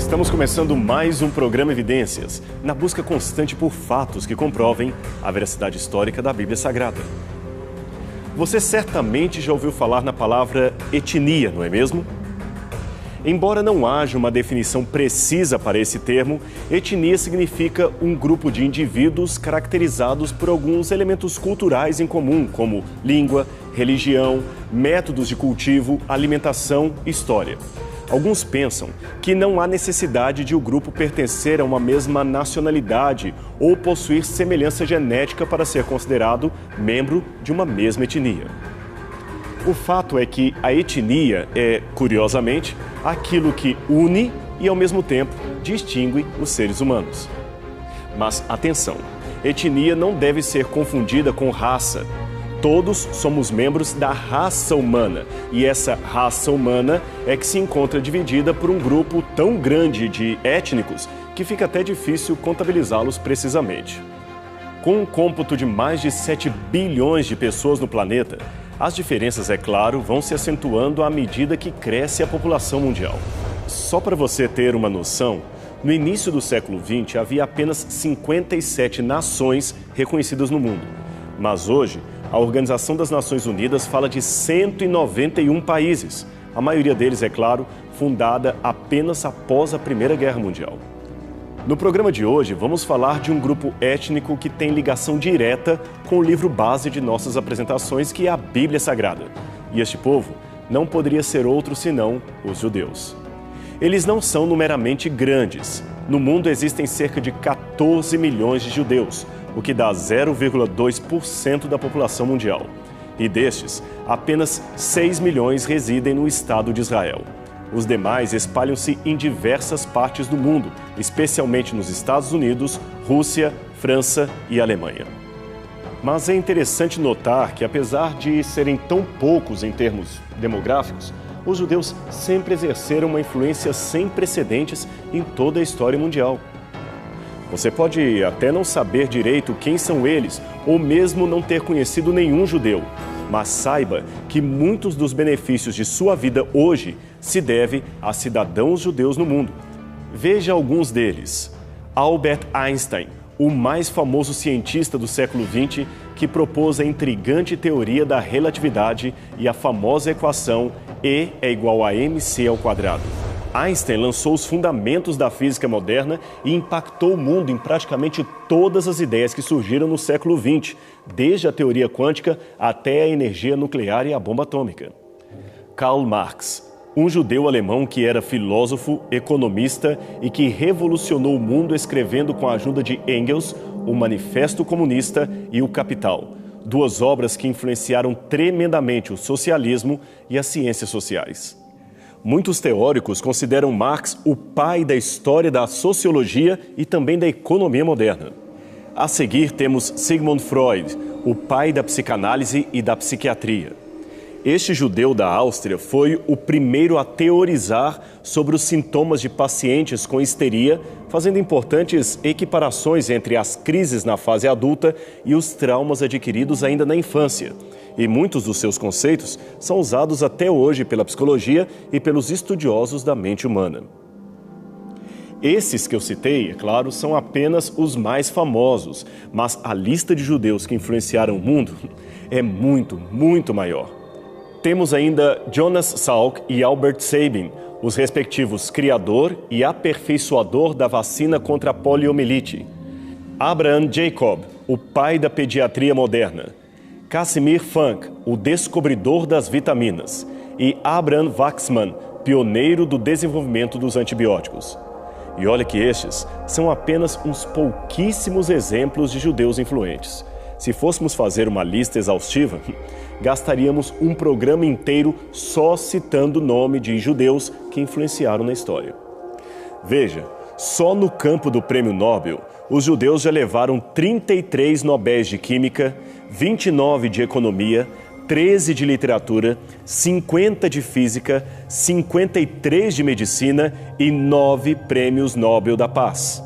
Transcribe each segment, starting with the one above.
Estamos começando mais um programa Evidências, na busca constante por fatos que comprovem a veracidade histórica da Bíblia Sagrada. Você certamente já ouviu falar na palavra etnia, não é mesmo? Embora não haja uma definição precisa para esse termo, etnia significa um grupo de indivíduos caracterizados por alguns elementos culturais em comum, como língua, religião, métodos de cultivo, alimentação e história. Alguns pensam que não há necessidade de o grupo pertencer a uma mesma nacionalidade ou possuir semelhança genética para ser considerado membro de uma mesma etnia. O fato é que a etnia é, curiosamente, aquilo que une e, ao mesmo tempo, distingue os seres humanos. Mas, atenção, etnia não deve ser confundida com raça. Todos somos membros da raça humana, e essa raça humana é que se encontra dividida por um grupo tão grande de étnicos que fica até difícil contabilizá-los precisamente. Com um cômputo de mais de 7 bilhões de pessoas no planeta, as diferenças, é claro, vão se acentuando à medida que cresce a população mundial. Só para você ter uma noção, no início do século XX havia apenas 57 nações reconhecidas no mundo. Mas hoje, a Organização das Nações Unidas fala de 191 países. A maioria deles, é claro, fundada apenas após a Primeira Guerra Mundial. No programa de hoje, vamos falar de um grupo étnico que tem ligação direta com o livro base de nossas apresentações, que é a Bíblia Sagrada. E este povo não poderia ser outro senão os judeus. Eles não são numeramente grandes. No mundo existem cerca de 14 milhões de judeus, o que dá 0,2% da população mundial. E destes, apenas 6 milhões residem no Estado de Israel. Os demais espalham-se em diversas partes do mundo, especialmente nos Estados Unidos, Rússia, França e Alemanha. Mas é interessante notar que, apesar de serem tão poucos em termos demográficos, os judeus sempre exerceram uma influência sem precedentes em toda a história mundial. Você pode até não saber direito quem são eles, ou mesmo não ter conhecido nenhum judeu, mas saiba que muitos dos benefícios de sua vida hoje se devem a cidadãos judeus no mundo. Veja alguns deles. Albert Einstein, o mais famoso cientista do século XX, que propôs a intrigante teoria da relatividade e a famosa equação E é igual a mc ao quadrado. Einstein lançou os fundamentos da física moderna e impactou o mundo em praticamente todas as ideias que surgiram no século XX, desde a teoria quântica até a energia nuclear e a bomba atômica. Karl Marx, um judeu alemão que era filósofo, economista e que revolucionou o mundo escrevendo com a ajuda de Engels o Manifesto Comunista e o Capital, duas obras que influenciaram tremendamente o socialismo e as ciências sociais. Muitos teóricos consideram Marx o pai da história da sociologia e também da economia moderna. A seguir temos Sigmund Freud, o pai da psicanálise e da psiquiatria. Este judeu da Áustria foi o primeiro a teorizar sobre os sintomas de pacientes com histeria, fazendo importantes equiparações entre as crises na fase adulta e os traumas adquiridos ainda na infância. E muitos dos seus conceitos são usados até hoje pela psicologia e pelos estudiosos da mente humana. Esses que eu citei, é claro, são apenas os mais famosos, mas a lista de judeus que influenciaram o mundo é muito, muito maior. Temos ainda Jonas Salk e Albert Sabin, os respectivos criador e aperfeiçoador da vacina contra a poliomielite. Abraham Jacob, o pai da pediatria moderna. Casimir Funk, o descobridor das vitaminas, e Abraham Waxman, pioneiro do desenvolvimento dos antibióticos. E olha que estes são apenas uns pouquíssimos exemplos de judeus influentes. Se fôssemos fazer uma lista exaustiva, gastaríamos um programa inteiro só citando o nome de judeus que influenciaram na história. Veja, só no campo do Prêmio Nobel, os judeus já levaram 33 Nobéis de Química, 29 de Economia, 13 de Literatura, 50 de Física, 53 de Medicina e 9 Prêmios Nobel da Paz.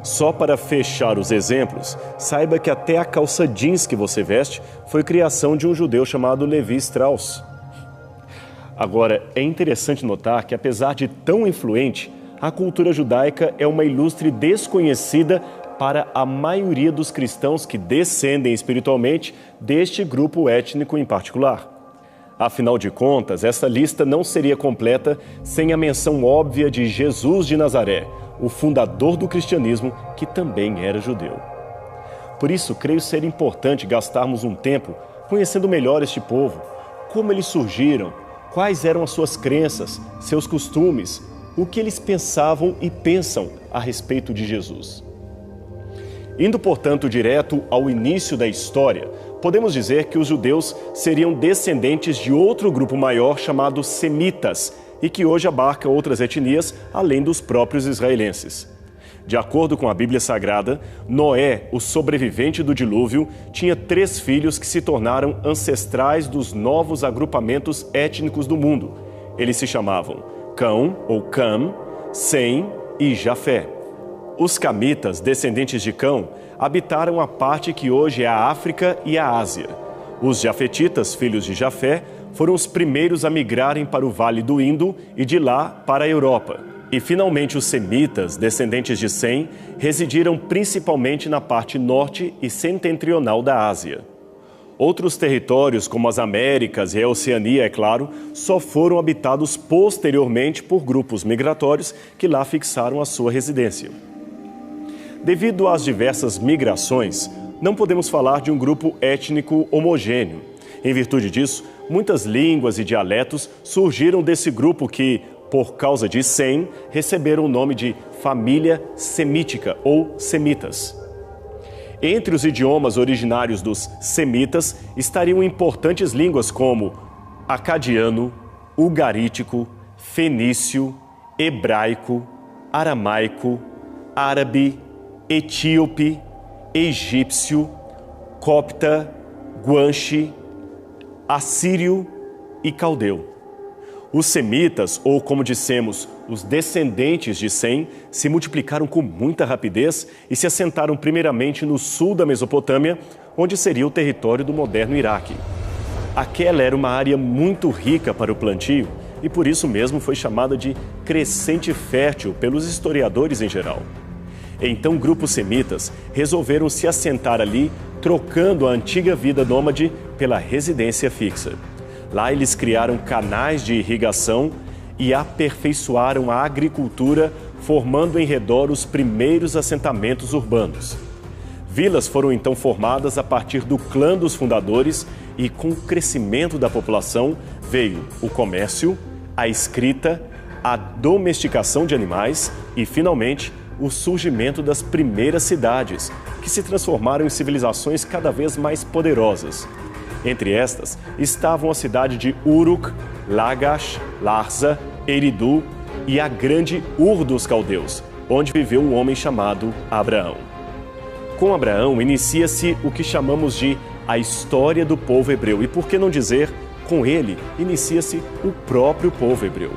Só para fechar os exemplos, saiba que até a calça jeans que você veste foi criação de um judeu chamado Levi Strauss. Agora, é interessante notar que, apesar de tão influente, a cultura judaica é uma ilustre desconhecida para a maioria dos cristãos que descendem espiritualmente deste grupo étnico em particular. Afinal de contas, essa lista não seria completa sem a menção óbvia de Jesus de Nazaré, o fundador do cristianismo, que também era judeu. Por isso, creio ser importante gastarmos um tempo conhecendo melhor este povo, como eles surgiram, quais eram as suas crenças, seus costumes, o que eles pensavam e pensam a respeito de Jesus. Indo, portanto, direto ao início da história, podemos dizer que os judeus seriam descendentes de outro grupo maior chamado semitas e que hoje abarca outras etnias além dos próprios israelenses. De acordo com a Bíblia Sagrada, Noé, o sobrevivente do dilúvio, tinha 3 filhos que se tornaram ancestrais dos novos agrupamentos étnicos do mundo. Eles se chamavam Cão, ou Cam, Sem e Jafé. Os camitas, descendentes de Cão, habitaram a parte que hoje é a África e a Ásia. Os jafetitas, filhos de Jafé, foram os primeiros a migrarem para o Vale do Indo e de lá para a Europa. E, finalmente, os semitas, descendentes de Sem, residiram principalmente na parte norte e setentrional da Ásia. Outros territórios, como as Américas e a Oceania, é claro, só foram habitados posteriormente por grupos migratórios que lá fixaram a sua residência. Devido às diversas migrações, não podemos falar de um grupo étnico homogêneo. Em virtude disso, muitas línguas e dialetos surgiram desse grupo que, por causa de Sem, receberam o nome de família semítica ou semitas. Entre os idiomas originários dos semitas estariam importantes línguas como acadiano, ugarítico, fenício, hebraico, aramaico, árabe, etíope, egípcio, copta, guanche, assírio e caldeu. Os semitas, ou como dissemos, os descendentes de Sem, se multiplicaram com muita rapidez e se assentaram primeiramente no sul da Mesopotâmia, onde seria o território do moderno Iraque. Aquela era uma área muito rica para o plantio e por isso mesmo foi chamada de crescente fértil pelos historiadores em geral. Então, grupos semitas resolveram se assentar ali, trocando a antiga vida nômade pela residência fixa. Lá eles criaram canais de irrigação e aperfeiçoaram a agricultura, formando em redor os primeiros assentamentos urbanos. Vilas foram então formadas a partir do clã dos fundadores e, com o crescimento da população, veio o comércio, a escrita, a domesticação de animais e, finalmente, o surgimento das primeiras cidades, que se transformaram em civilizações cada vez mais poderosas. Entre estas estavam a cidade de Uruk, Lagash, Larsa, Eridu e a grande Ur dos Caldeus, onde viveu um homem chamado Abraão. Com Abraão inicia-se o que chamamos de a história do povo hebreu e, por que não dizer, com ele inicia-se o próprio povo hebreu.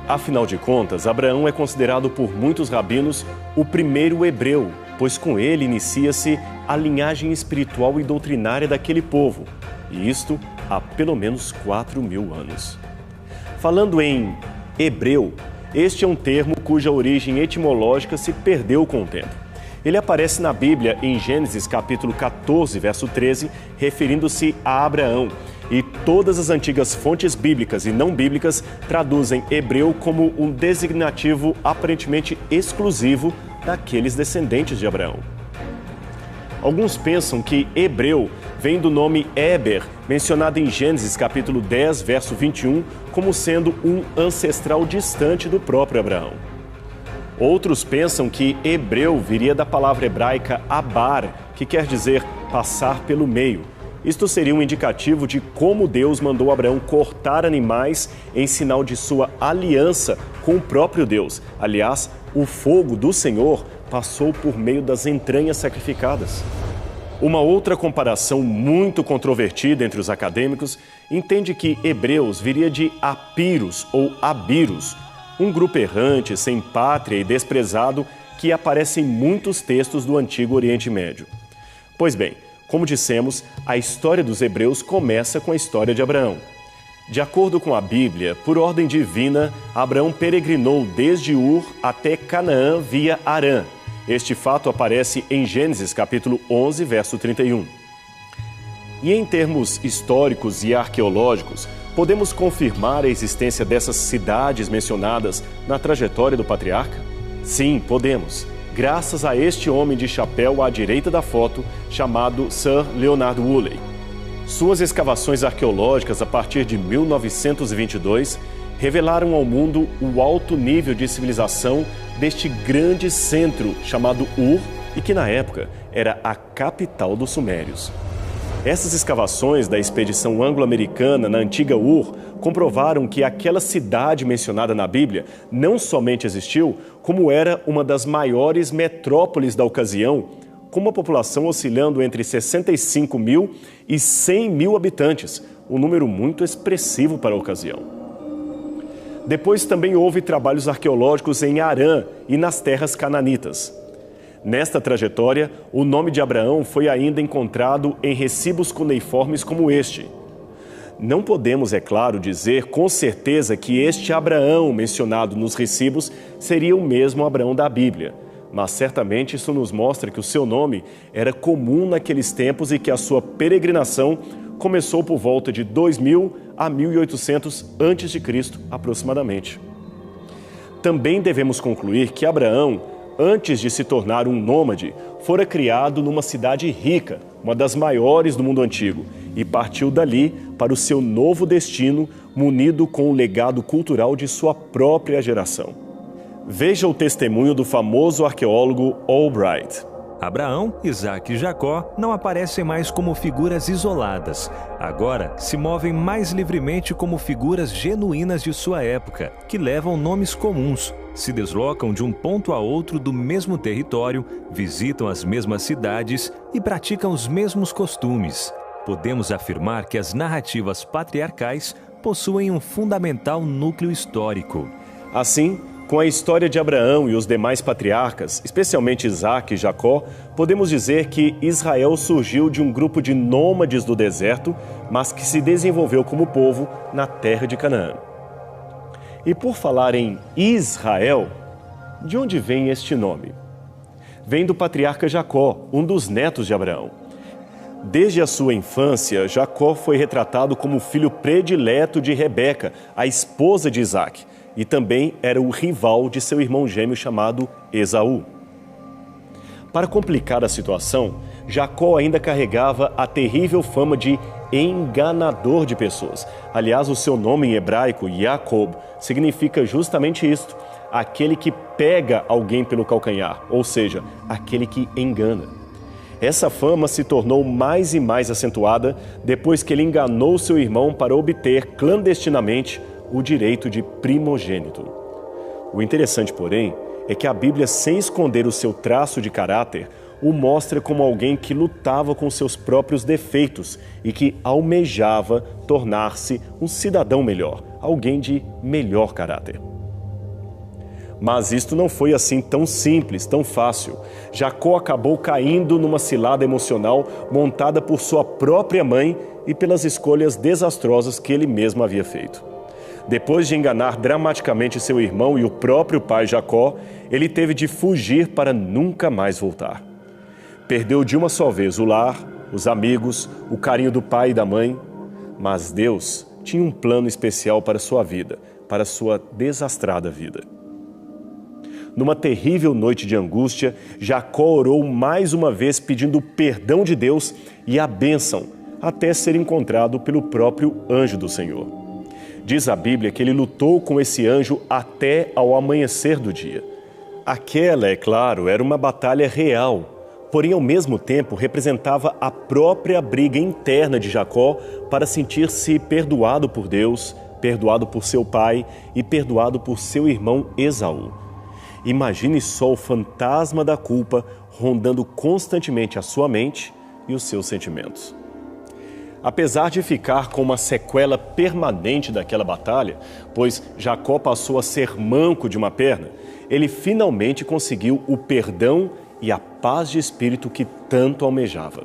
Afinal de contas, Abraão é considerado por muitos rabinos o primeiro hebreu, pois com ele inicia-se a linhagem espiritual e doutrinária daquele povo, e isto há pelo menos 4.000 anos. Falando em hebreu, este é um termo cuja origem etimológica se perdeu com o tempo. Ele aparece na Bíblia em Gênesis capítulo 14, verso 13, referindo-se a Abraão. E todas as antigas fontes bíblicas e não bíblicas traduzem hebreu como um designativo aparentemente exclusivo daqueles descendentes de Abraão. Alguns pensam que hebreu vem do nome Éber, mencionado em Gênesis capítulo 10, verso 21, como sendo um ancestral distante do próprio Abraão. Outros pensam que hebreu viria da palavra hebraica abar, que quer dizer passar pelo meio. Isto seria um indicativo de como Deus mandou Abraão cortar animais em sinal de sua aliança com o próprio Deus. Aliás, o fogo do Senhor passou por meio das entranhas sacrificadas. Uma outra comparação muito controvertida entre os acadêmicos entende que hebreus viria de Apiros ou Abiros, um grupo errante, sem pátria e desprezado que aparece em muitos textos do Antigo Oriente Médio. Pois bem, como dissemos, a história dos hebreus começa com a história de Abraão. De acordo com a Bíblia, por ordem divina, Abraão peregrinou desde Ur até Canaã via Harã. Este fato aparece em Gênesis capítulo 11, verso 31. E em termos históricos e arqueológicos, podemos confirmar a existência dessas cidades mencionadas na trajetória do patriarca? Sim, podemos, graças a este homem de chapéu à direita da foto, chamado Sir Leonard Woolley. Suas escavações arqueológicas a partir de 1922 revelaram ao mundo o alto nível de civilização deste grande centro chamado Ur e que na época era a capital dos sumérios. Essas escavações da expedição anglo-americana na antiga Ur comprovaram que aquela cidade mencionada na Bíblia não somente existiu, como era uma das maiores metrópoles da ocasião, com uma população oscilando entre 65 mil e 100 mil habitantes, um número muito expressivo para a ocasião. Depois também houve trabalhos arqueológicos em Harã e nas terras cananitas. Nesta trajetória, o nome de Abraão foi ainda encontrado em recibos cuneiformes como este. Não podemos, é claro, dizer com certeza que este Abraão mencionado nos recibos seria o mesmo Abraão da Bíblia, mas certamente isso nos mostra que o seu nome era comum naqueles tempos e que a sua peregrinação começou por volta de 2000 a 1800 a.C., aproximadamente. Também devemos concluir que Abraão, antes de se tornar um nômade, fora criado numa cidade rica, uma das maiores do mundo antigo, e partiu dali para o seu novo destino, munido com o legado cultural de sua própria geração. Veja o testemunho do famoso arqueólogo Albright. Abraão, Isaque e Jacó não aparecem mais como figuras isoladas. Agora se movem mais livremente como figuras genuínas de sua época, que levam nomes comuns, se deslocam de um ponto a outro do mesmo território, visitam as mesmas cidades e praticam os mesmos costumes. Podemos afirmar que as narrativas patriarcais possuem um fundamental núcleo histórico. Assim, com a história de Abraão e os demais patriarcas, especialmente Isaque e Jacó, podemos dizer que Israel surgiu de um grupo de nômades do deserto, mas que se desenvolveu como povo na terra de Canaã. E por falar em Israel, de onde vem este nome? Vem do patriarca Jacó, um dos netos de Abraão. Desde a sua infância, Jacó foi retratado como o filho predileto de Rebeca, a esposa de Isaque, e também era o rival de seu irmão gêmeo chamado Esaú. Para complicar a situação, Jacó ainda carregava a terrível fama de enganador de pessoas. Aliás, o seu nome em hebraico, Jacob, significa justamente isto, aquele que pega alguém pelo calcanhar, ou seja, aquele que engana. Essa fama se tornou mais e mais acentuada depois que ele enganou seu irmão para obter clandestinamente o direito de primogênito. O interessante, porém, é que a Bíblia, sem esconder o seu traço de caráter, o mostra como alguém que lutava com seus próprios defeitos e que almejava tornar-se um cidadão melhor, alguém de melhor caráter. Mas isto não foi assim tão simples, tão fácil. Jacó acabou caindo numa cilada emocional montada por sua própria mãe e pelas escolhas desastrosas que ele mesmo havia feito. Depois de enganar dramaticamente seu irmão e o próprio pai Jacó, ele teve de fugir para nunca mais voltar. Perdeu de uma só vez o lar, os amigos, o carinho do pai e da mãe, mas Deus tinha um plano especial para sua vida, para sua desastrada vida. Numa terrível noite de angústia, Jacó orou mais uma vez pedindo o perdão de Deus e a bênção, até ser encontrado pelo próprio anjo do Senhor. Diz a Bíblia que ele lutou com esse anjo até ao amanhecer do dia. Aquela, é claro, era uma batalha real, porém ao mesmo tempo representava a própria briga interna de Jacó para sentir-se perdoado por Deus, perdoado por seu pai e perdoado por seu irmão Esaú. Imagine só o fantasma da culpa rondando constantemente a sua mente e os seus sentimentos. Apesar de ficar com uma sequela permanente daquela batalha, pois Jacó passou a ser manco de uma perna, ele finalmente conseguiu o perdão e a paz de espírito que tanto almejava.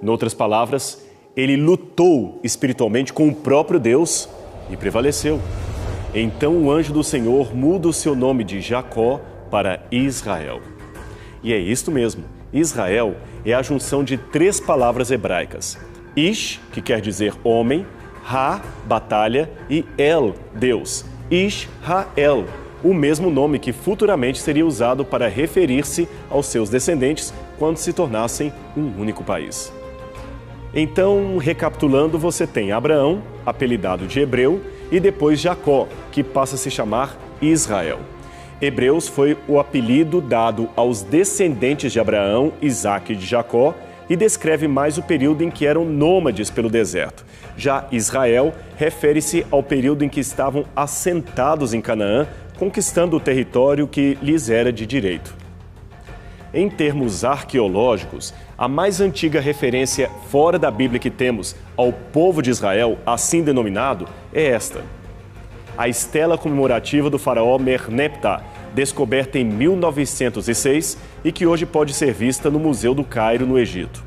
Noutras palavras, Ele lutou espiritualmente com o próprio Deus e prevaleceu. Então o anjo do Senhor muda o seu nome de Jacó para Israel. E é isto mesmo, Israel é a junção de 3 palavras hebraicas. Ish, que quer dizer homem, Ha, batalha, e El, Deus. Israel, o mesmo nome que futuramente seria usado para referir-se aos seus descendentes quando se tornassem um único país. Então, recapitulando, você tem Abraão, apelidado de Hebreu, e depois Jacó, que passa a se chamar Israel. Hebreus foi o apelido dado aos descendentes de Abraão, Isaque e de Jacó, e descreve mais o período em que eram nômades pelo deserto. Já Israel refere-se ao período em que estavam assentados em Canaã, conquistando o território que lhes era de direito. Em termos arqueológicos, a mais antiga referência fora da Bíblia que temos ao povo de Israel, assim denominado, é esta. A estela comemorativa do faraó Merneptah, descoberta em 1906 e que hoje pode ser vista no Museu do Cairo, no Egito.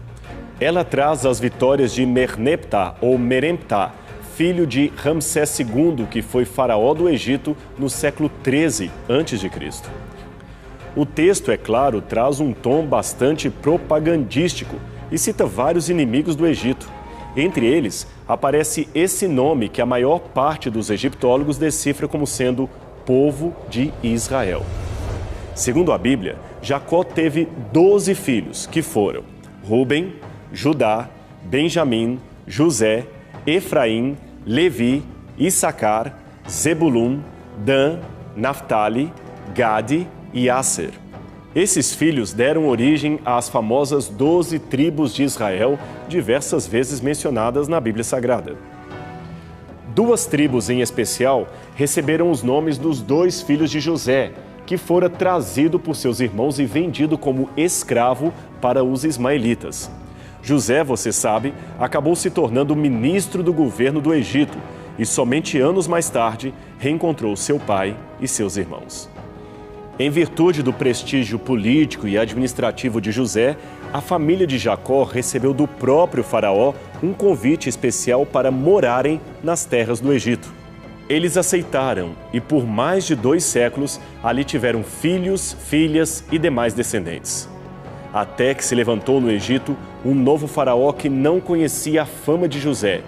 Ela traz as vitórias de Merneptah ou Meremptah, filho de Ramsés II, que foi faraó do Egito no século 13 a.C. O texto, é claro, traz um tom bastante propagandístico e cita vários inimigos do Egito. Entre eles, aparece esse nome que a maior parte dos egiptólogos decifra como sendo povo de Israel. Segundo a Bíblia, Jacó teve 12 filhos, que foram Ruben, Judá, Benjamim, José, Efraim, Levi, Issacar, Zebulun, Dan, Naftali, Gade e Asser. Esses filhos deram origem às famosas 12 tribos de Israel, diversas vezes mencionadas na Bíblia Sagrada. 2 tribos em especial receberam os nomes dos 2 filhos de José, que fora trazido por seus irmãos e vendido como escravo para os ismaelitas. José, você sabe, acabou se tornando ministro do governo do Egito e somente anos mais tarde reencontrou seu pai e seus irmãos. Em virtude do prestígio político e administrativo de José, a família de Jacó recebeu do próprio faraó um convite especial para morarem nas terras do Egito. Eles aceitaram e por mais de 2 séculos ali tiveram filhos, filhas e demais descendentes. Até que se levantou no Egito um novo faraó que não conhecia a fama de José,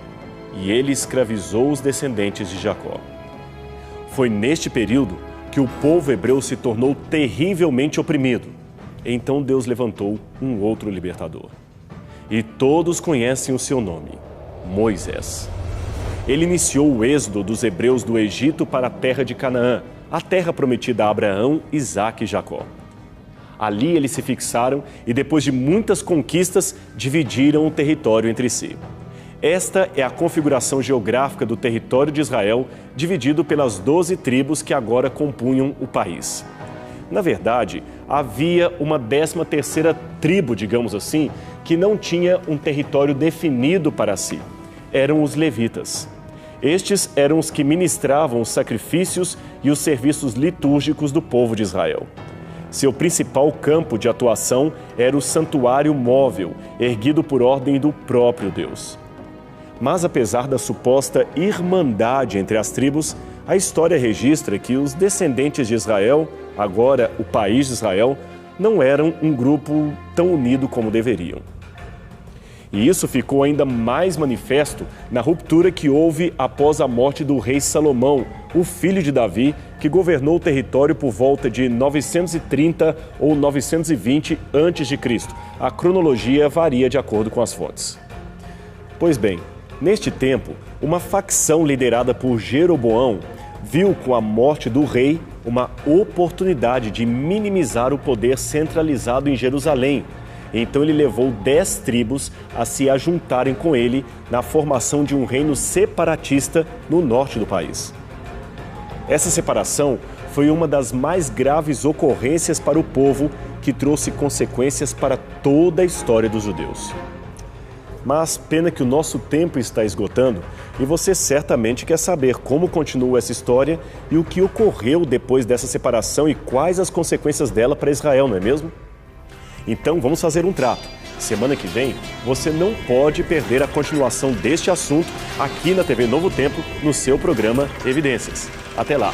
e ele escravizou os descendentes de Jacó. Foi neste período que o povo hebreu se tornou terrivelmente oprimido. Então Deus levantou um outro libertador. E todos conhecem o seu nome, Moisés. Ele iniciou o êxodo dos hebreus do Egito para a terra de Canaã, a terra prometida a Abraão, Isaque e Jacó. Ali eles se fixaram e, depois de muitas conquistas, dividiram o território entre si. Esta é a configuração geográfica do território de Israel, dividido pelas 12 tribos que agora compunham o país. Na verdade, havia uma 13ª tribo, digamos assim, que não tinha um território definido para si. Eram os levitas. Estes eram os que ministravam os sacrifícios e os serviços litúrgicos do povo de Israel. Seu principal campo de atuação era o santuário móvel, erguido por ordem do próprio Deus. Mas apesar da suposta irmandade entre as tribos, a história registra que os descendentes de Israel, agora o país de Israel, não eram um grupo tão unido como deveriam. E isso ficou ainda mais manifesto na ruptura que houve após a morte do rei Salomão, o filho de Davi, que governou o território por volta de 930 ou 920 a.C. A cronologia varia de acordo com as fontes. Pois bem, neste tempo, uma facção liderada por Jeroboão viu com a morte do rei uma oportunidade de minimizar o poder centralizado em Jerusalém. Então ele levou 10 tribos a se ajuntarem com ele na formação de um reino separatista no norte do país. Essa separação foi uma das mais graves ocorrências para o povo, que trouxe consequências para toda a história dos judeus. Mas pena que o nosso tempo está esgotando e você certamente quer saber como continua essa história e o que ocorreu depois dessa separação e quais as consequências dela para Israel, não é mesmo? Então vamos fazer um trato. Semana que vem, você não pode perder a continuação deste assunto aqui na TV Novo Tempo, no seu programa Evidências. Até lá!